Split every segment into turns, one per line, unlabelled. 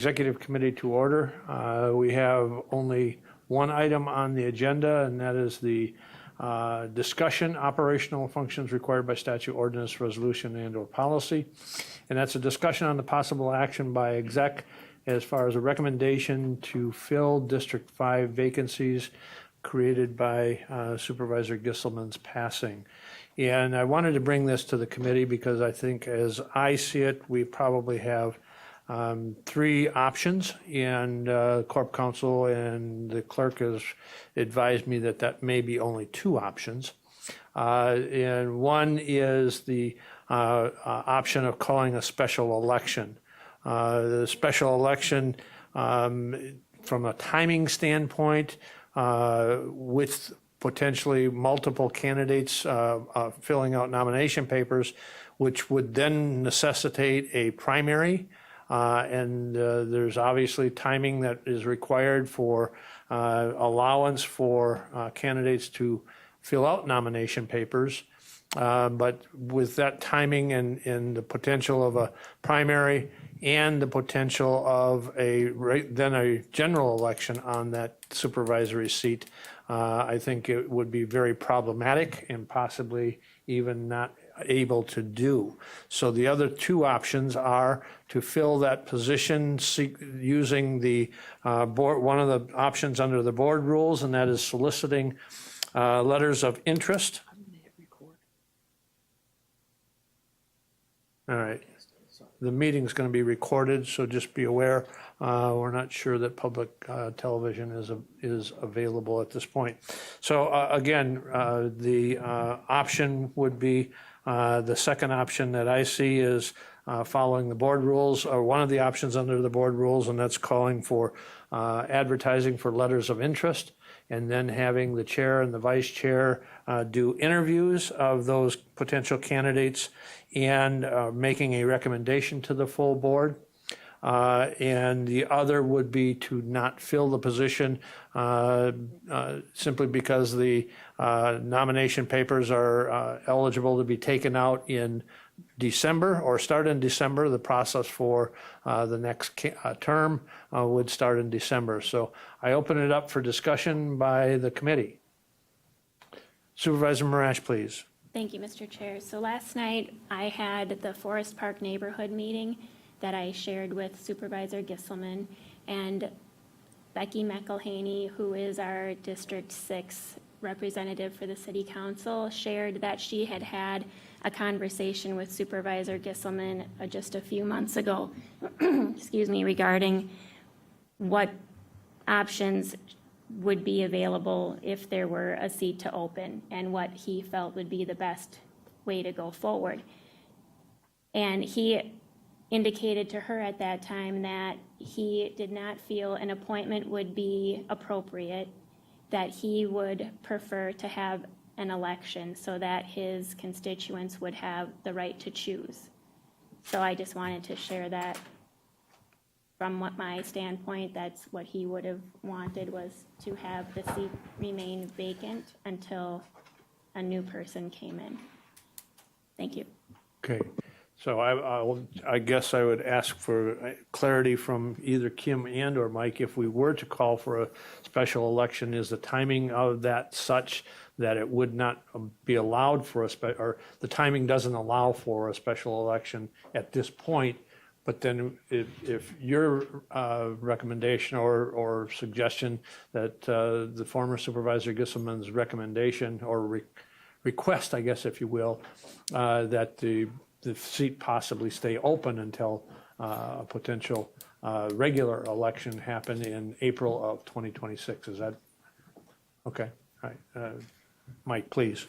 Executive Committee to order. We have only one item on the agenda, and that is the discussion, operational functions required by statute, ordinance, resolution, and/or policy. And that's a discussion on the possible action by exec as far as a recommendation to fill District 5 vacancies created by Supervisor Gisselman's passing. And I wanted to bring this to the committee because I think, as I see it, we probably have three options, and Corp Counsel and the clerk has advised me that that may be only two options. And one is the option of calling a special election. The special election, from a timing standpoint, with potentially multiple candidates filling out nomination papers, which would then necessitate a primary. And there's obviously timing that is required for allowance for candidates to fill out nomination papers. But with that timing and the potential of a primary and the potential of then a general election on that supervisory seat, I think it would be very problematic and possibly even not able to do. So the other two options are to fill that position using the board, one of the options under the board rules, and that is soliciting letters of interest. All right. The meeting's going to be recorded, so just be aware. We're not sure that public television is available at this point. So again, the option would be the second option that I see is following the board rules, or one of the options under the board rules, and that's calling for advertising for letters of interest, and then having the chair and the vice chair do interviews of those potential candidates and making a recommendation to the full board. And the other would be to not fill the position simply because the nomination papers are eligible to be taken out in December or start in December. The process for the next term would start in December. So I open it up for discussion by the committee. Supervisor Marash, please.
Thank you, Mr. Chair. So last night I had the Forest Park neighborhood meeting that I shared with Supervisor Gisselman, and Becky McElhaney, who is our District 6 representative for the City Council, shared that she had had a conversation with Supervisor Gisselman just a few months ago, excuse me, regarding what options would be available if there were a seat to open and what he felt would be the best way to go forward. And he indicated to her at that time that he did not feel an appointment would be appropriate, that he would prefer to have an election so that his constituents would have the right to choose. So I just wanted to share that. From what my standpoint, that's what he would have wanted, was to have the seat remain vacant until a new person came in. Thank you.
Okay. So I guess I would ask for clarity from either Kim and or Mike. If we were to call for a special election, is the timing of that such that it would not be allowed for or the timing doesn't allow for a special election at this point? But then if your recommendation or suggestion that the former Supervisor Gisselman's recommendation or request, I guess, if you will, that the seat possibly stay open until a potential regular election happen in April of 2026. Is that okay? All right. Mike, please.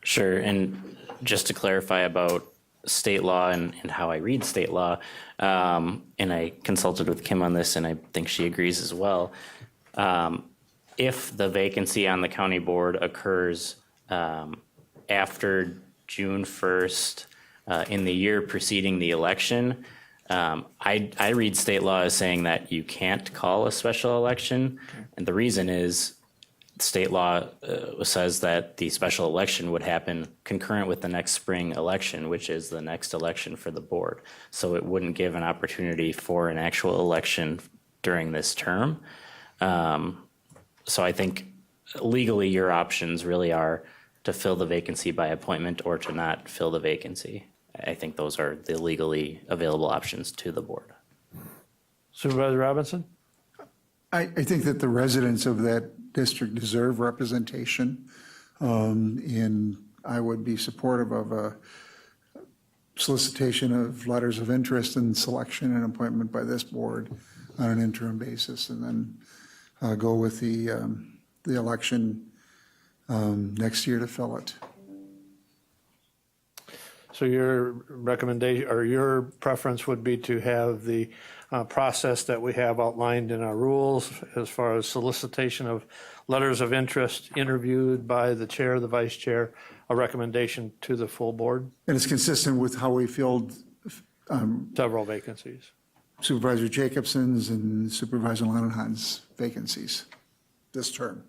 Sure. And just to clarify about state law and how I read state law, and I consulted with Kim on this, and I think she agrees as well. If the vacancy on the county board occurs after June 1st, in the year preceding the election, I read state law as saying that you can't call a special election. Okay. And the reason is state law says that the special election would happen concurrent with the next spring election, which is the next election for the board. So it wouldn't give an opportunity for an actual election during this term. So I think legally your options really are to fill the vacancy by appointment or to not fill the vacancy. I think those are the legally available options to the board.
Supervisor Robinson?
I think that the residents of that district deserve representation, and I would be supportive of a solicitation of letters of interest and selection and appointment by this board on an interim basis, and then go with the election next year to fill it.
So your recommendation or your preference would be to have the process that we have outlined in our rules as far as solicitation of letters of interest interviewed by the chair, the vice chair, a recommendation to the full board,
And it's consistent with how we filled
several vacancies.
Supervisor Jacobson's and Supervisor Lenahan's vacancies this term.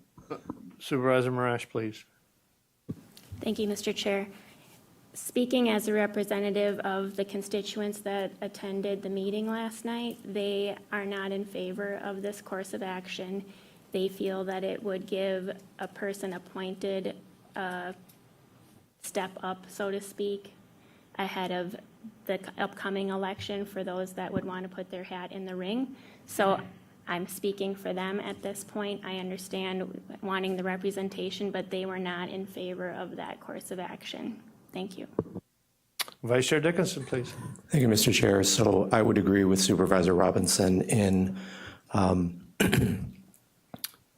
Supervisor Marash, please.
Thank you, Mr. Chair. Speaking as a representative of the constituents that attended the meeting last night, they are not in favor of this course of action. They feel that it would give a person appointed a step up, so to speak, ahead of the upcoming election for those that would want to put their hat in the ring. So I'm speaking for them at this point. I understand wanting the representation, but they were not in favor of that course of action. Thank you.
Vice Chair Dickinson, please.
Thank you, Mr. Chair. So I would agree with Supervisor Robinson in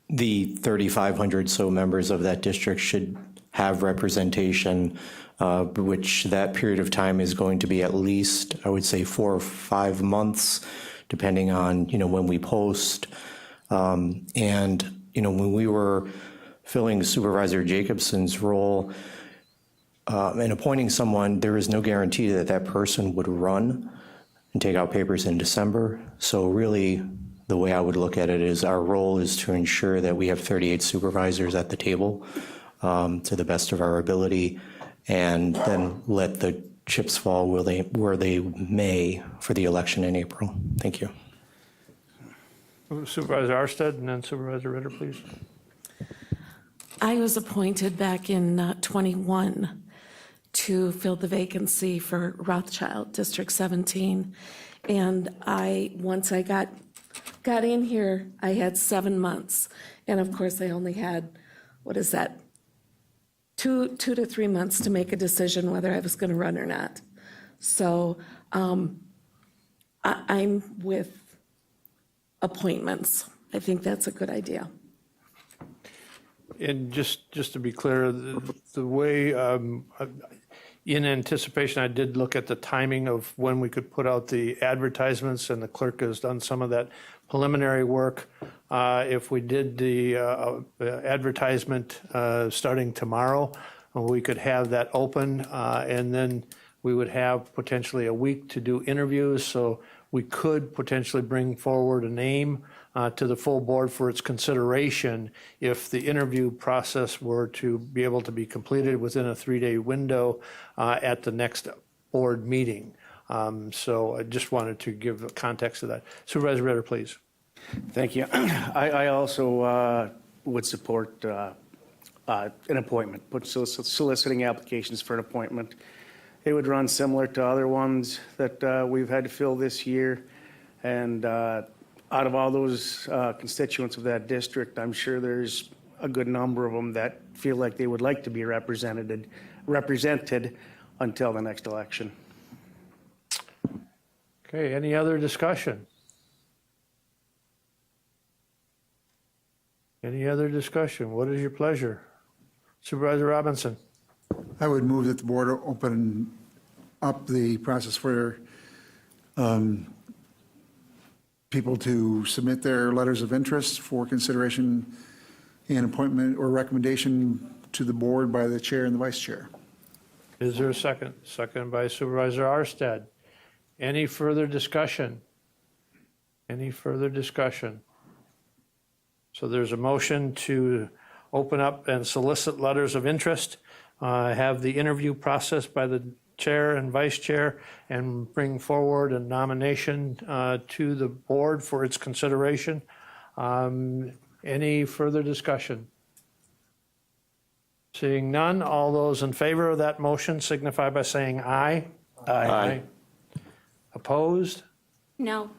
the 3,500 so members of that district should have representation, which that period of time is going to be at least, I would say, 4 or 5 months, depending on, when we post. And, when we were filling Supervisor Jacobson's role, and appointing someone, there is no guarantee that that person would run and take out papers in December. So really, the way I would look at it is our role is to ensure that we have 38 supervisors at the table to the best of our ability, and then let the chips fall where they may for the election in April. Thank you.
Supervisor Arstead and then Supervisor Ritter, please.
I was appointed back in 21 to fill the vacancy for Rothschild, District 17. And once I got in here, I had 7 months. And of course, I only had, 2 to 3 months to make a decision whether I was going to run or not. So I'm with appointments. I think that's a good idea.
And just to be clear, the way, in anticipation, I did look at the timing of when we could put out the advertisements, and the clerk has done some of that preliminary work. If we did the advertisement starting tomorrow, we could have that open, and then we would have potentially a week to do interviews. So we could potentially bring forward a name to the full board for its consideration if the interview process were to be able to be completed within a 3-day window at the next board meeting. So I just wanted to give context to that. Supervisor Ritter, please.
Thank you. I also would support an appointment, soliciting applications for an appointment. It would run similar to other ones that we've had to fill this year. And out of all those constituents of that district, I'm sure there's a good number of them that feel like they would like to be represented until the next election.
Okay, any other discussion? Any other discussion? What is your pleasure? Supervisor Robinson.
I would move that the board open up the process for people to submit their letters of interest for consideration and appointment or recommendation to the board by the chair and the vice chair.
Is there a second? Second by Supervisor Arstead. Any further discussion? Any further discussion? So there's a motion to open up and solicit letters of interest, have the interview process by the chair and vice chair, and bring forward a nomination to the board for its consideration. Any further discussion? Seeing none, all those in favor of that motion signify by saying aye.
Aye.
Opposed?
No.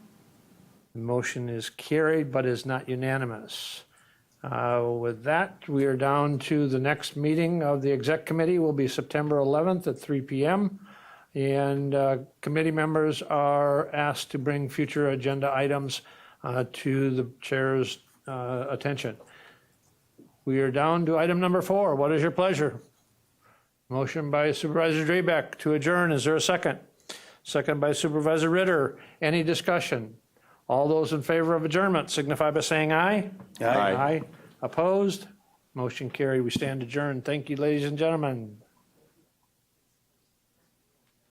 The motion is carried but is not unanimous. With that, we are down to the next meeting of the exec committee will be September 11th at 3 p.m. And committee members are asked to bring future agenda items to the chair's attention. We are down to item number 4. What is your pleasure? Motion by Supervisor Drabek to adjourn. Is there a second? Second by Supervisor Ritter. Any discussion? All those in favor of adjournment signify by saying aye.
Aye.
Aye. Opposed? Motion carried. We stand adjourned. Thank you, ladies and gentlemen.